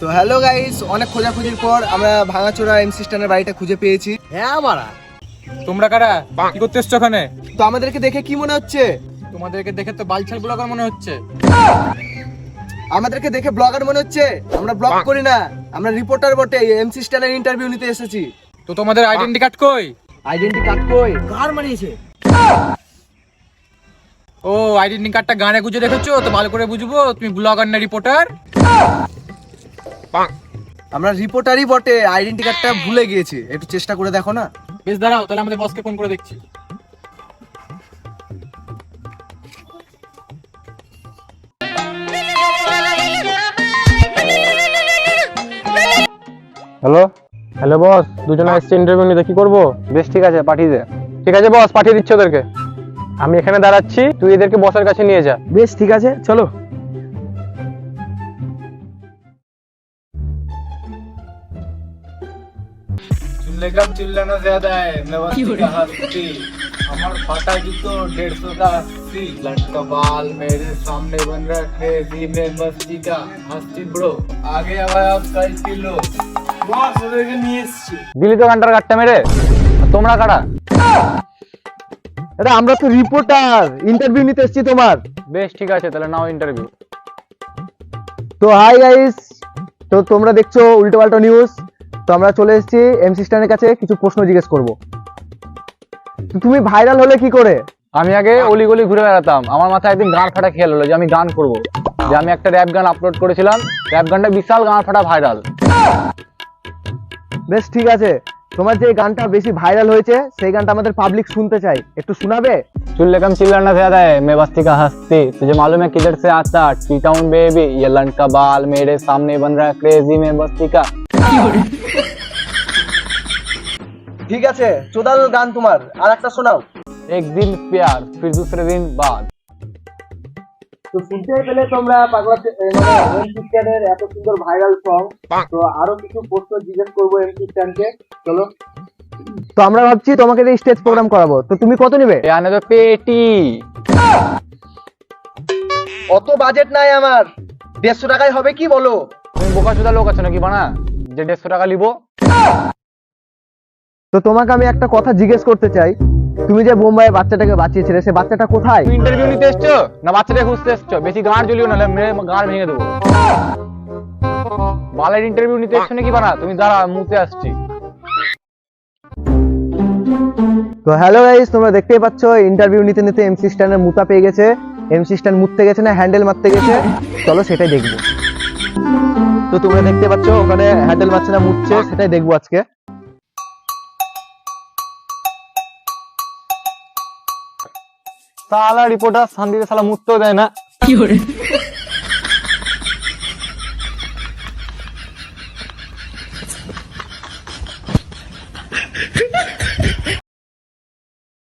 তো hello guys, অনেক খোঁজাখুঁজির পর আমরা ভাঙাচোরা এমসি স্ট্যান্ডের বাড়িটা খুঁজে পেয়েছি। হ্যাঁ মারা, তোমরা কারা কি করতে এসছো ওখানে? তো আমাদেরকে দেখে কি মনে হচ্ছে? তোমাদেরকে দেখে তো বালছাল ব্লগার মনে হচ্ছে। আমাদেরকে দেখে ব্লগার মনে হচ্ছে? আমরা ব্লগ করি না, আমরা রিপোর্টার বটে, এমসি স্ট্যান্ডের ইন্টারভিউ নিতে এসেছি। তো তোমাদের আইডেন্টি কার্ড কই? আইডেন্টি কার্ড কই? কার মারিয়েছে? ও আইডেন্টি কার্ডটা গানে গুজে রেখেছো তো ভালো করে বুঝবো তুমি ব্লগার না রিপোর্টার। আমরা রিপোর্টারই বটে, আইডেন্টি কার্ডটা ভুলে গিয়েছি, একটু চেষ্টা করে দেখো না। বেশ দাঁড়াও, তাহলে আমাদের বসকে ফোন করে দেখছি। হ্যালো হ্যালো বস, দুজনে এসছে ইন্টারভিউ নিতে, কি করবো? বেশ ঠিক আছে, পাঠিয়ে দে। ঠিক আছে বস, পাঠিয়ে দিচ্ছি ওদেরকে। আমি এখানে দাঁড়াচ্ছি, তুই এদেরকে বসের কাছে নিয়ে যা। বেশ ঠিক আছে, চলো। চিল্লাম চিল্লানো ज़्यादा है मैं बस्ती का हस्ती हमार फाटा जूतो 150 का हस्ती लटका बाल मेरे सामने बन रहा क्रेजी मैं बस्ती का हस्ती ब्रो आगे आवा आप कल किलो बॉस ওদেরকে নিয়ে এসেছি। দিলি তো গানটার কাটটা মেরে। আর তোমরা কারা? আরে আমরা তো রিপোর্টার, ইন্টারভিউ নিতে এসেছি তোমার। বেশ ঠিক আছে, তাহলে নাও ইন্টারভিউ। তো হাই গাইস, তো তোমরা দেখছো উল্টো পাল্টা নিউজ। তো আমরা চলে এসেছি এমসি স্ট্যান্ডের কাছে, কিছু প্রশ্ন জিজ্ঞেস করব। তো তুমি ভাইরাল হলে কি করে? আমি আগে অলি গলি ঘুরে বেড়াতাম, আমার মাথায় একদিন গান ফাটা খেয়াল হলো যে আমি গান করব। যে আমি একটা র্যাপ গান আপলোড করেছিলাম, র্যাপ গানটা বিশাল গান ফাটা ভাইরাল। বেশ ঠিক আছে, তোমার যে গানটা বেশি ভাইরাল হয়েছে সেই গানটা আমাদের পাবলিক শুনতে চাই, একটু শোনাবে? चिल्लकम चिल्लाना ज़्यादा है मैं बस्ती का हस्ती तुझे मालूम है किधर से आता टी टाउन बेबी ये लड़का बाल मेरे सामने बन रहा है क्रेजी मैं बस्ती का। ঠিক আছে, চোদাল গান তোমার, আর একটা শোনাও। एक दिन प्यार फिर दूसरे दिन बाद। তো শুনতে পেলে তোমরা পাগলা এমসি স্ট্যান্ডের এত সুন্দর ভাইরাল সং। তো আরো কিছু প্রশ্ন জিজ্ঞেস করবো এমসি স্ট্যান্ডকে, চলো। তো আমরা ভাবছি তোমাকে দিয়ে স্টেজ প্রোগ্রাম করাবো, তো তুমি কত নেবে? ये आने दो पेटी। অত বাজেট নাই আমার, 150 টাকায় হবে কি বলো? তুমি বোকাচোদা লোক আছো নাকি বানা যে 150 টাকা লিবো? তো তোমাকে আমি একটা কথা জিজ্ঞেস করতে চাই, তুমি যে বোম্বাইয়ে বাচ্চাটাকে বাঁচিয়েছিলে, সে বাচ্চাটা কোথায়? তুমি ইন্টারভিউ নিতে এসছো না বাচ্চাটা খুঁজতে এসছো? বেশি গাঁড় জ্বলিও না, মেরে গাঁড় ভেঙে দেবো। বালের ইন্টারভিউ নিতে এসছো নাকি বানা? তুমি দাঁড়া, মুতে আসছি। তো হ্যালো গাইস, তোমরা দেখতেই পাচ্ছ ইন্টারভিউ নিতে নিতে এমসি স্ট্যান্ডের মুতা পেয়ে গেছে। এমসি স্ট্যান্ড মুততে গেছে না হ্যান্ডেল মারতে গেছে, চলো সেটাই দেখবো। তো তোমরা দেখতে পাচ্ছ ওখানে হ্যান্ডেল মারছে না মুতছে, সেটাই দেখবো আজকে। সালা রিপোর্টার শান্তিতে সালা মুততেও দেয় না।